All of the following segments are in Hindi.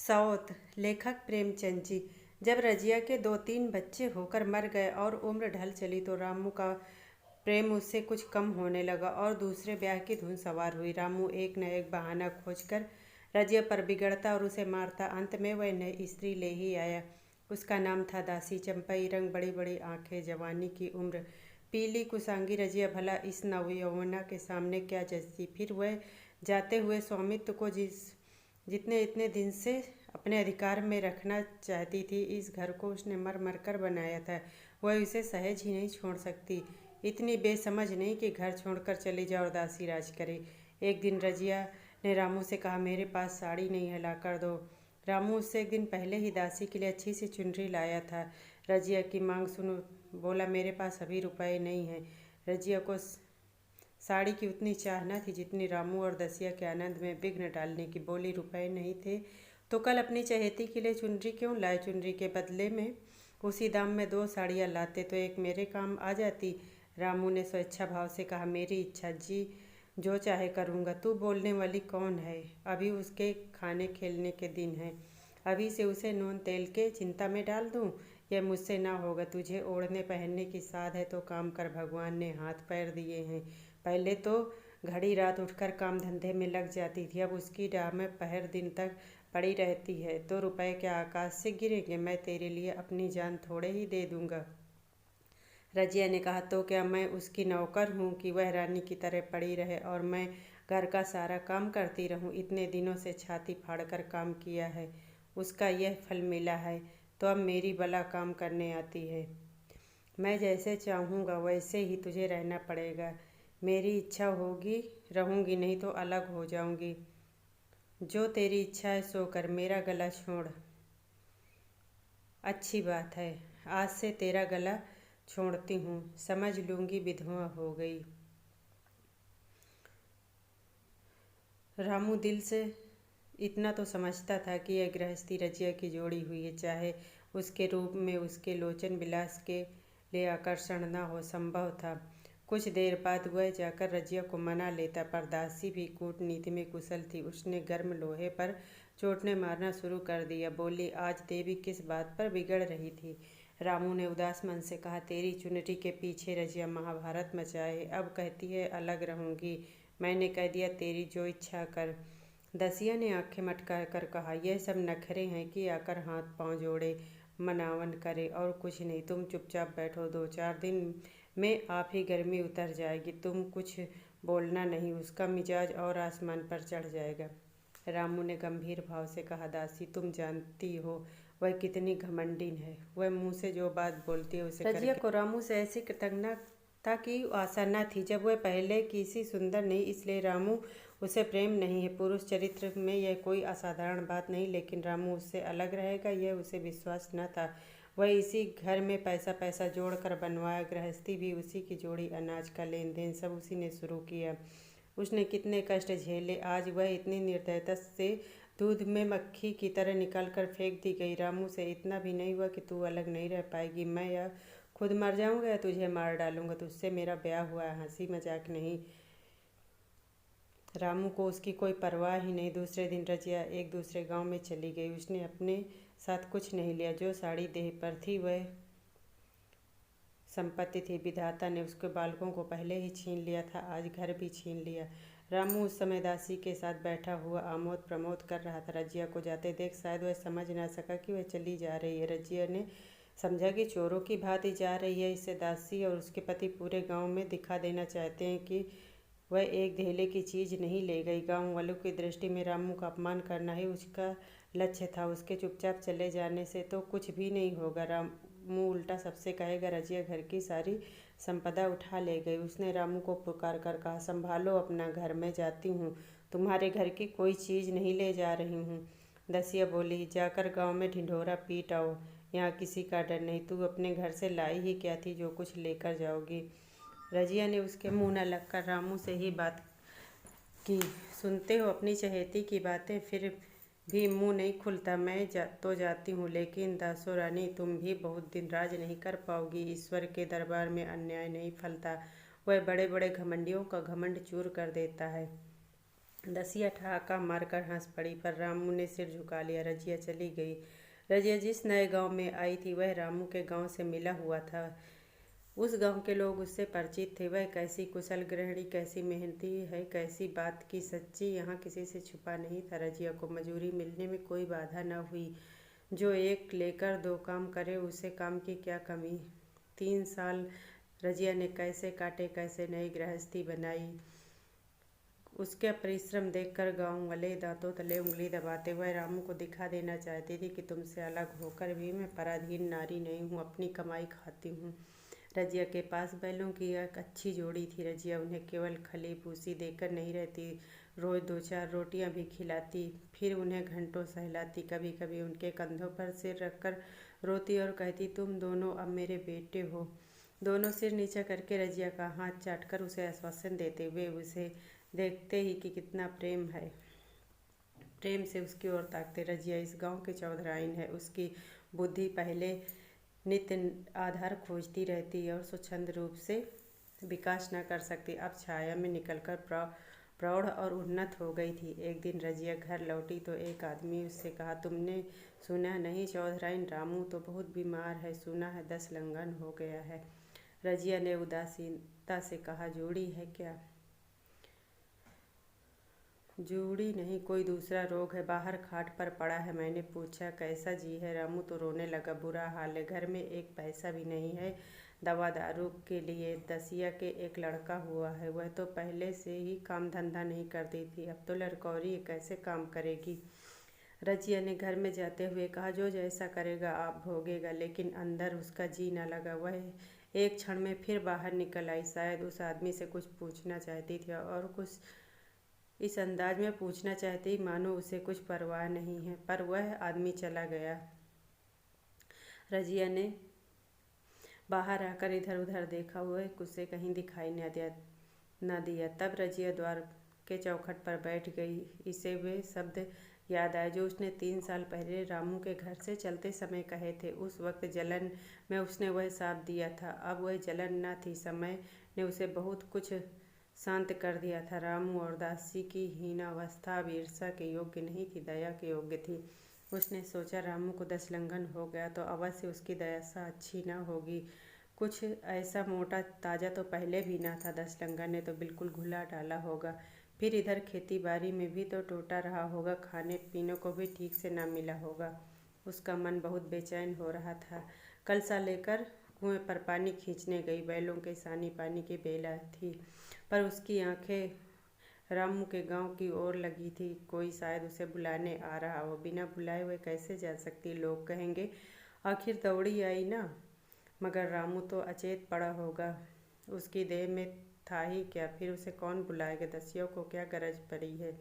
सौत लेखक प्रेमचंद जी। जब रजिया के 2-3 बच्चे होकर मर गए और उम्र ढल चली तो रामू का प्रेम उससे कुछ कम होने लगा और दूसरे ब्याह की धुन सवार हुई। रामू एक न एक बहाना खोजकर रजिया पर बिगड़ता और उसे मारता। अंत में वह नई स्त्री ले ही आया। उसका नाम था दासी। चंपई रंग, बड़ी बड़ी आंखें, जवानी की उम्र, पीली कुशांगी रजिया भला इस नवयौवना के सामने क्या जचती। फिर वह जाते हुए स्वामित्व को जितने इतने दिन से अपने अधिकार में रखना चाहती थी। इस घर को उसने मर मर कर बनाया था, वह इसे सहज ही नहीं छोड़ सकती। इतनी बेसमझ नहीं कि घर छोड़कर चली जाए और दासी राज करे। एक दिन रजिया ने रामू से कहा, मेरे पास साड़ी नहीं है, ला कर दो। रामू उससे एक दिन पहले ही दासी के लिए अच्छी सी चुनरी लाया था। रजिया की मांग सुन बोला, मेरे पास अभी रुपए नहीं हैं। रजिया को साड़ी की उतनी चाह न थी जितनी रामू और दसिया के आनंद में विघ्न डालने की। बोली, रुपए नहीं थे तो कल अपनी चहेती के लिए चुनरी क्यों लाए? चुनरी के बदले में उसी दाम में 2 साड़ियाँ लाते तो एक मेरे काम आ जाती। रामू ने स्वेच्छा भाव से कहा, मेरी इच्छा जी, जो चाहे करूँगा। तू बोलने वाली कौन है? अभी उसके खाने खेलने के दिन हैं। अभी से उसे नून तेल के चिंता में डाल दूँ? यह मुझसे ना होगा। तुझे ओढ़ने पहनने की साध है तो काम कर, भगवान ने हाथ पैर दिए हैं। पहले तो घड़ी रात उठकर काम धंधे में लग जाती थी, अब उसकी डाह में पहर दिन तक पड़ी रहती है। तो रुपए क्या आकाश से गिरेंगे? मैं तेरे लिए अपनी जान थोड़े ही दे दूंगा। रजिया ने कहा, तो क्या मैं उसकी नौकर हूँ कि वह रानी की तरह पड़ी रहे और मैं घर का सारा काम करती रहूँ? इतने दिनों से छाती फाड़कर काम किया है, उसका यह फल मिला है, तो अब मेरी भला काम करने आती है। मैं जैसे चाहूँगा वैसे ही तुझे रहना पड़ेगा। मेरी इच्छा होगी रहूँगी, नहीं तो अलग हो जाऊँगी। जो तेरी इच्छा है सो कर, मेरा गला छोड़। अच्छी बात है, आज से तेरा गला छोड़ती हूँ, समझ लूँगी विधवा हो गई। रामू दिल से इतना तो समझता था कि यह गृहस्थी रजिया की जोड़ी हुई है, चाहे उसके रूप में उसके लोचन विलास के लिए आकर्षण न हो। संभव था। कुछ देर बाद वह जाकर रजिया को मना लेता, पर दासी भी कूटनीति में कुशल थी। उसने गर्म लोहे पर चोटने मारना शुरू कर दिया। बोली, आज देवी किस बात पर बिगड़ रही थी? रामू ने उदास मन से कहा, तेरी चुनरी के पीछे रजिया महाभारत मचाए, अब कहती है अलग रहूँगी। मैंने कह दिया, तेरी जो इच्छा कर। दसिया ने आंखें मटका कर कहा, यह सब नखरे हैं कि आकर हाथ पांव जोड़े मनावन करे और कुछ नहीं। तुम चुपचाप बैठो, 2-4 दिन में आप ही गर्मी उतर जाएगी। तुम कुछ बोलना नहीं, उसका मिजाज और आसमान पर चढ़ जाएगा। रामू ने गंभीर भाव से कहा, दासी तुम जानती हो वह कितनी घमंडिन है, वह मुँह से जो बात बोलती है उसे करके। रजिया को रामू से ऐसी कृतज्ञता की आशा न थी। जब वह पहले किसी सुंदर नहीं, इसलिए रामू उसे प्रेम नहीं है। पुरुष चरित्र में यह कोई असाधारण बात नहीं, लेकिन रामू उससे अलग रहेगा यह उसे विश्वास न था। वह इसी घर में पैसा पैसा जोड़ कर बनवाया, गृहस्थी भी उसी की जोड़ी, अनाज का लेन देन सब उसी ने शुरू किया। उसने कितने कष्ट झेले, आज वह इतनी निर्दयता से दूध में मक्खी की तरह निकाल कर फेंक दी गई। रामू से इतना भी नहीं हुआ कि तू अलग नहीं रह पाएगी, मैं या खुद मर जाऊंगा या तुझे मार डालूंगा, तुझसे मेरा ब्याह हुआ है, हंसी मजाक नहीं। रामू को उसकी कोई परवाह ही नहीं। दूसरे दिन रजिया एक दूसरे गांव में चली गई। उसने अपने साथ कुछ नहीं लिया। जो साड़ी देह पर थी वह संपत्ति थी। विधाता ने उसके बालकों को पहले ही छीन लिया था, आज घर भी छीन लिया। रामू उस समय दासी के साथ बैठा हुआ आमोद प्रमोद कर रहा था। रजिया को जाते देख शायद वह समझ ना सका कि वह चली जा रही है। रजिया ने समझा कि चोरों की भांति जा रही है। इससे दासी और उसके पति पूरे गांव में दिखा देना चाहते हैं कि वह एक धेले की चीज़ नहीं ले गई। गांव वालों की दृष्टि में रामू का अपमान करना ही उसका लक्ष्य था। उसके चुपचाप चले जाने से तो कुछ भी नहीं होगा। रामू उल्टा सबसे कहेगा, रजिया घर की सारी संपदा उठा ले गई। उसने रामू को पुकार कर कहा, संभालो अपना घर, मैं जाती हूँ, तुम्हारे घर की कोई चीज़ नहीं ले जा रही हूँ। दसिया बोली, जाकर गाँव में ढिंढोरा पीट आओ, यहाँ किसी का डर नहीं। तू अपने घर से लाई ही क्या थी जो कुछ लेकर जाओगी? रजिया ने उसके मुंह न लगकर रामू से ही बात की। सुनते हो अपनी चहेती की बातें, फिर भी मुंह नहीं खुलता। मैं तो जाती हूँ, लेकिन दासो रानी तुम भी बहुत दिन राज नहीं कर पाओगी। ईश्वर के दरबार में अन्याय नहीं फलता, वह बड़े बड़े घमंडियों का घमंड चूर कर देता है। दसिया ठहाका मारकर हंस पड़ी, पर रामू ने सिर झुका लिया। रजिया चली गई। रजिया जिस नए गांव में आई थी वह रामू के गांव से मिला हुआ था। उस गांव के लोग उससे परिचित थे। वह कैसी कुशल गृहिणी, कैसी मेहनती है, कैसी बात की सच्ची, यहाँ किसी से छुपा नहीं था। रजिया को मजूरी मिलने में कोई बाधा न हुई। जो एक लेकर दो काम करे, उसे काम की क्या कमी। 3 साल रजिया ने कैसे काटे, कैसे नई गृहस्थी बनाई। उसका परिश्रम देखकर गांव वाले दांतों तले उंगली दबाते। वह रामू को दिखा देना चाहती थी कि तुमसे अलग होकर भी मैं पराधीन नारी नहीं हूँ, अपनी कमाई खाती हूँ। रजिया के पास बैलों की एक अच्छी जोड़ी थी। रजिया उन्हें केवल खली भूसी देकर नहीं रहती, रोज 2-4 रोटियां भी खिलाती, फिर उन्हें घंटों सहलाती। कभी कभी उनके कंधों पर सिर रखकर रोती और कहती, तुम दोनों अब मेरे बेटे हो। दोनों सिर नीचा करके रजिया का हाथ चाटकर उसे आश्वासन देते। वे उसे देखते ही कि कितना प्रेम है, प्रेम से उसकी ओर ताकते। रजिया इस गांव की चौधराइन है। उसकी बुद्धि पहले नित्य आधार खोजती रहती और स्वच्छंद रूप से विकास न कर सकती, अब छाया में निकलकर प्रौढ़ और उन्नत हो गई थी। एक दिन रजिया घर लौटी तो एक आदमी उससे कहा, तुमने सुना नहीं, चौधराइन रामू तो बहुत बीमार है, सुना है 10 लंघन हो गया है। रजिया ने उदासीनता से कहा, जोड़ी है क्या? जूड़ी नहीं, कोई दूसरा रोग है, बाहर खाट पर पड़ा है। मैंने पूछा, कैसा जी है? रामू तो रोने लगा। बुरा हाल है, घर में एक पैसा भी नहीं है दवा दारू के लिए। दसिया के एक लड़का हुआ है, वह तो पहले से ही काम धंधा नहीं करती थी, अब तो लड़कौरी कैसे काम करेगी। रजिया ने घर में जाते हुए कहा, जो जैसा करेगा आप भोगेगा। लेकिन अंदर उसका जी न लगा। वह एक क्षण में फिर बाहर निकल आई। शायद उस आदमी से कुछ पूछना चाहती थी और कुछ इस अंदाज में पूछना चाहती मानो उसे कुछ परवाह नहीं है, पर वह आदमी चला गया। रजिया ने बाहर आकर इधर उधर देखा, वह उसे कहीं दिखाई न दिया। तब रजिया द्वार के चौखट पर बैठ गई। इसे वे शब्द याद आए जो उसने 3 साल पहले रामू के घर से चलते समय कहे थे। उस वक्त जलन में उसने वह साथ दिया था, अब वह जलन न थी। समय ने उसे बहुत कुछ शांत कर दिया था। रामू और दासी की हीनावस्था अब ईर्ष्या के योग्य नहीं थी, दया के योग्य थी। उसने सोचा, रामू को 10 लंघन हो गया तो अवश्य उसकी दशा अच्छी न होगी। कुछ ऐसा मोटा ताजा तो पहले भी ना था, 10 लंघन ने तो बिल्कुल घुला डाला होगा। फिर इधर खेती बाड़ी में भी तो टोटा रहा होगा, खाने पीने को भी ठीक से ना मिला होगा। उसका मन बहुत बेचैन हो रहा था। कलसा लेकर कुएं पर पानी खींचने गई। बैलों के सानी पानी की बेला थी, पर उसकी आंखें रामू के गांव की ओर लगी थी। कोई शायद उसे बुलाने आ रहा हो। बिना बुलाए हुए कैसे जा सकती? लोग कहेंगे, आखिर दौड़ी आई ना। मगर रामू तो अचेत पड़ा होगा, उसकी देह में था ही क्या? फिर उसे कौन बुलाएगा? दसियों को क्या गरज पड़ी है?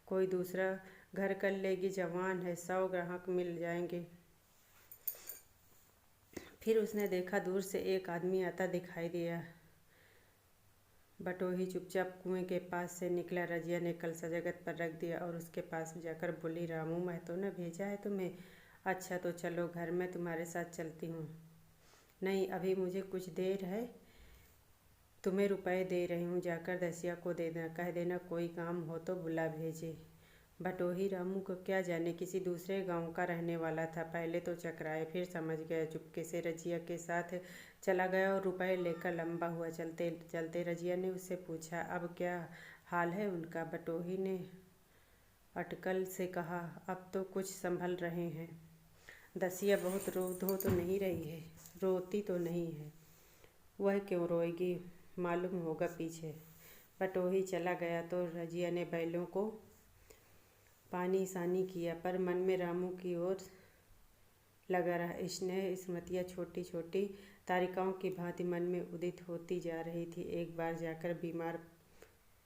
कोई दूसरा घर कर लेगी, जवान है, 100 ग्राहक मिल जाएंगे। फिर उसने देखा, दूर से एक आदमी आता दिखाई दिया। बटोही चुपचाप कुएं के पास से निकला। रजिया ने कलसा जगत पर रख दिया और उसके पास जाकर बोली, रामू महतो ने भेजा है तुम्हें? अच्छा तो चलो घर, मैं तुम्हारे साथ चलती हूँ। नहीं, अभी मुझे कुछ देर है, तुम्हें रुपए दे रही हूँ, जाकर दसिया को दे देना, कह देना कोई काम हो तो बुला भेजे। बटोही रामू को क्या जाने, किसी दूसरे गांव का रहने वाला था। पहले तो चकराए, फिर समझ गया। चुपके से रजिया के साथ चला गया और रुपए लेकर लंबा हुआ। चलते चलते रजिया ने उससे पूछा, अब क्या हाल है उनका? बटोही ने अटकल से कहा, अब तो कुछ संभल रहे हैं। दसिया बहुत रो धो तो नहीं रही है? रोती तो नहीं है, वह क्यों रोएगी, मालूम होगा पीछे। बटोही चला गया तो रजिया ने बैलों को पानी सानी किया, पर मन में रामू की ओर लगा रहा। स्नेह स्मृतियाँ छोटी छोटी तारिकाओं की भांति मन में उदित होती जा रही थी। एक बार जाकर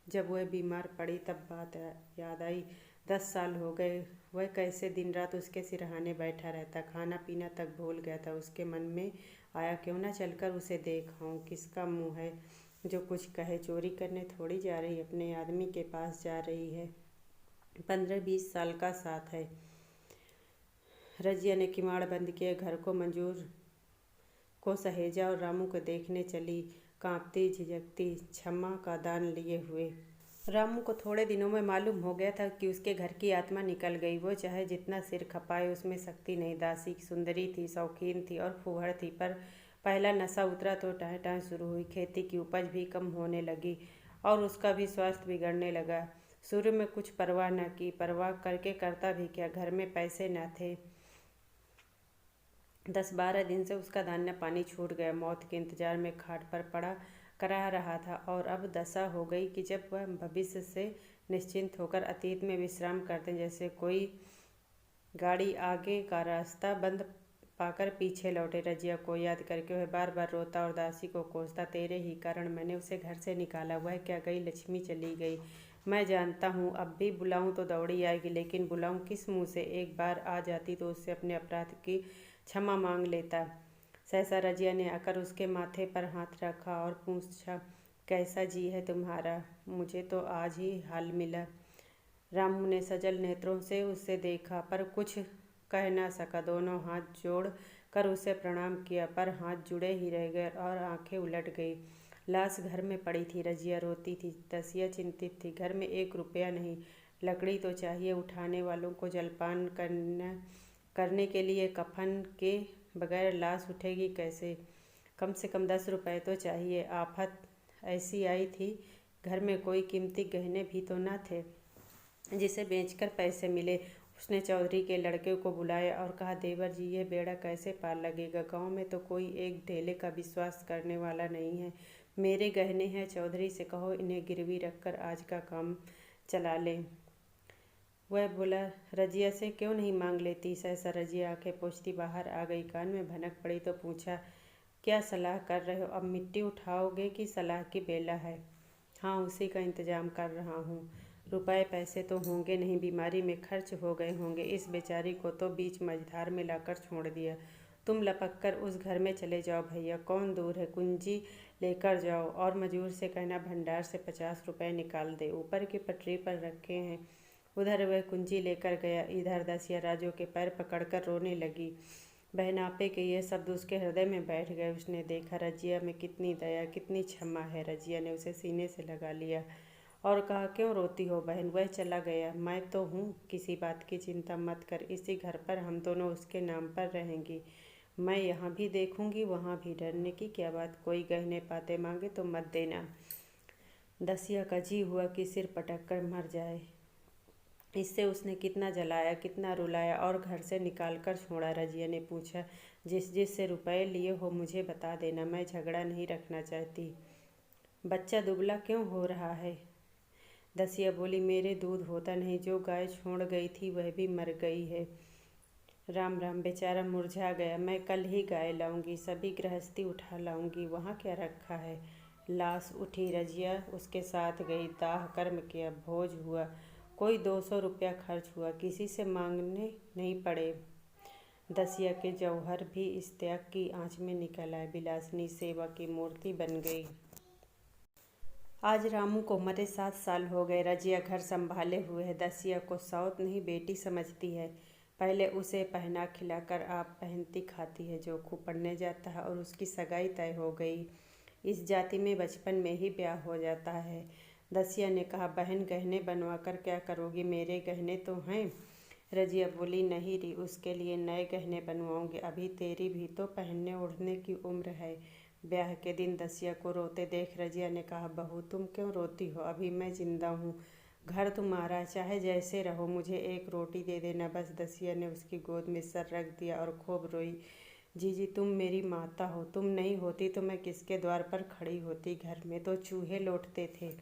जब वह बीमार पड़ी तब बात याद आई। 10 साल हो गए, वह कैसे दिन रात उसके सिरहाने बैठा रहता, खाना पीना तक भूल गया था। उसके मन में आया, क्यों ना चलकर उसे देख आऊं। किसका मुँह है जो कुछ कहे? चोरी करने थोड़ी जा रही, अपने आदमी के पास जा रही है। 15-20 साल का साथ है। रजिया ने किवाड़ बंद किया, घर को मंजूर को सहेजा और रामू को देखने चली, कांपती झिझकती, क्षमा का दान लिए हुए। रामू को थोड़े दिनों में मालूम हो गया था कि उसके घर की आत्मा निकल गई। वो चाहे जितना सिर खपाए उसमें शक्ति नहीं। दासी सुंदरी थी, शौकीन थी और फूहड़ थी, पर पहला नशा उतरा तो टाँ टाँ शुरू हुई। खेती की उपज भी कम होने लगी और उसका भी स्वास्थ्य बिगड़ने लगा। शुरू में कुछ परवाह न की, परवाह करके करता भी क्या, घर में पैसे न थे। 10-12 दिन से उसका दाना पानी छूट गया। मौत के इंतजार में खाट पर पड़ा करा रहा था और अब दशा हो गई कि जब वह भविष्य से निश्चिंत होकर अतीत में विश्राम करते, जैसे कोई गाड़ी आगे का रास्ता बंद पाकर पीछे लौटे। रजिया को याद करके वह बार बार रोता और दासी को कोसता, तेरे ही कारण मैंने उसे घर से निकाला। वह क्या गई? लक्ष्मी चली गई। मैं जानता हूँ, अब भी बुलाऊं तो दौड़ी आएगी, लेकिन बुलाऊं किस मुँह से? एक बार आ जाती तो उससे अपने अपराध की क्षमा मांग लेता। सहसा रजिया ने आकर उसके माथे पर हाथ रखा और पूछा, कैसा जी है तुम्हारा? मुझे तो आज ही हाल मिला। रामू ने सजल नेत्रों से उसे देखा पर कुछ कह न सका। दोनों हाथ जोड़ कर उसे प्रणाम किया, पर हाथ जुड़े ही रह गए और आंखें उलट गई। लाश घर में पड़ी थी। रजिया रोती थी, दसिया चिंतित थी। घर में 1 रुपया नहीं। लकड़ी तो चाहिए, उठाने वालों को जलपान करने के लिए। कफन के बगैर लाश उठेगी कैसे? कम से कम 10 रुपये तो चाहिए। आफत ऐसी आई थी, घर में कोई कीमती गहने भी तो न थे जिसे बेचकर पैसे मिले। उसने चौधरी के लड़के को बुलाया और कहा, देवर जी, यह बेड़ा कैसे पार लगेगा? गांव में तो कोई एक ढेले का विश्वास करने वाला नहीं है। मेरे गहने हैं, चौधरी से कहो इन्हें गिरवी रखकर आज का काम चला ले। वह बोला, रजिया से क्यों नहीं मांग लेती? सहसा रजिया आंखें पोंछती बाहर आ गई। कान में भनक पड़ी तो पूछा, क्या सलाह कर रहे हो? अब मिट्टी उठाओगे कि सलाह की बेला है? हाँ, उसी का इंतजाम कर रहा हूँ। रुपए पैसे तो होंगे नहीं, बीमारी में खर्च हो गए होंगे। इस बेचारी को तो बीच मझधार में लाकर छोड़ दिया। तुम लपक कर उस घर में चले जाओ भैया, कौन दूर है, कुंजी लेकर जाओ और मजूर से कहना भंडार से 50 रुपये निकाल दे, ऊपर की पटरी पर रखे हैं। उधर वह कुंजी लेकर गया। इधर दसिया राजू के पैर पकड़कर रोने लगी। बहनापे के ये शब्द उसके हृदय में बैठ गए। उसने देखा रजिया में कितनी दया, कितनी क्षमा है। रजिया ने उसे सीने से लगा लिया और कहा, क्यों रोती हो बहन? वह चला गया, मैं तो हूँ, किसी बात की चिंता मत कर। इसी घर पर हम दोनों उसके नाम पर रहेंगी। मैं यहाँ भी देखूंगी, वहाँ भी। डरने की क्या बात? कोई गहने पाते मांगे तो मत देना। दसिया का जी हुआ कि सिर पटक कर मर जाए। इससे उसने कितना जलाया, कितना रुलाया और घर से निकाल कर छोड़ा। रजिया ने पूछा, जिस से रुपए लिए हो मुझे बता देना, मैं झगड़ा नहीं रखना चाहती। बच्चा दुबला क्यों हो रहा है? दसिया बोली, मेरे दूध होता नहीं। जो गाय छोड़ गई थी वह भी मर गई है। राम राम, बेचारा मुरझा गया। मैं कल ही गाय लाऊंगी, सभी गृहस्थी उठा लाऊंगी। वहाँ क्या रखा है? लाश उठी। रजिया उसके साथ गई। दाह कर्म किया, भोज हुआ, कोई 200 रुपया खर्च हुआ, किसी से मांगने नहीं पड़े। दसिया के जौहर भी इस त्याग की आंच में निकल आए। बिलासनी सेवा की मूर्ति बन गई। आज रामू को मरे 7 साल हो गए। रजिया घर संभाले हुए है। दसिया को सौत नहीं बेटी समझती है। पहले उसे पहना खिलाकर आप पहनती खाती है। जोखू पढ़ने जाता है और उसकी सगाई तय हो गई। इस जाति में बचपन में ही ब्याह हो जाता है। दसिया ने कहा, बहन गहने बनवा कर क्या करोगी? मेरे गहने तो हैं। रजिया बोली, नहीं री, उसके लिए नए गहने बनवाऊंगी। अभी तेरी भी तो पहनने ओढ़ने की उम्र है। ब्याह के दिन दसिया को रोते देख रजिया ने कहा, बहू तुम क्यों रोती हो? अभी मैं जिंदा हूँ, घर तुम्हारा, चाहे जैसे रहो, मुझे एक रोटी दे देना बस। दसिया ने उसकी गोद में सर रख दिया और खूब रोई। जीजी, तुम मेरी माता हो, तुम नहीं होती तो मैं किसके द्वार पर खड़ी होती? घर में तो चूहे लौटते थे।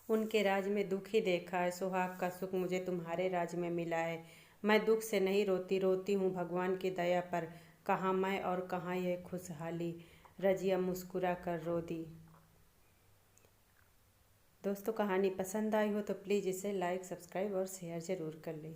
उनके राज में दुख ही देखा है। सुहाग का सुख मुझे तुम्हारे राज में मिला है। मैं दुख से नहीं रोती, रोती हूँ भगवान की दया पर। कहाँ मैं और कहाँ यह खुशहाली। रजिया मुस्कुरा कर रो दी। दोस्तों, कहानी पसंद आई हो तो प्लीज़ इसे लाइक, सब्सक्राइब और शेयर ज़रूर कर लें।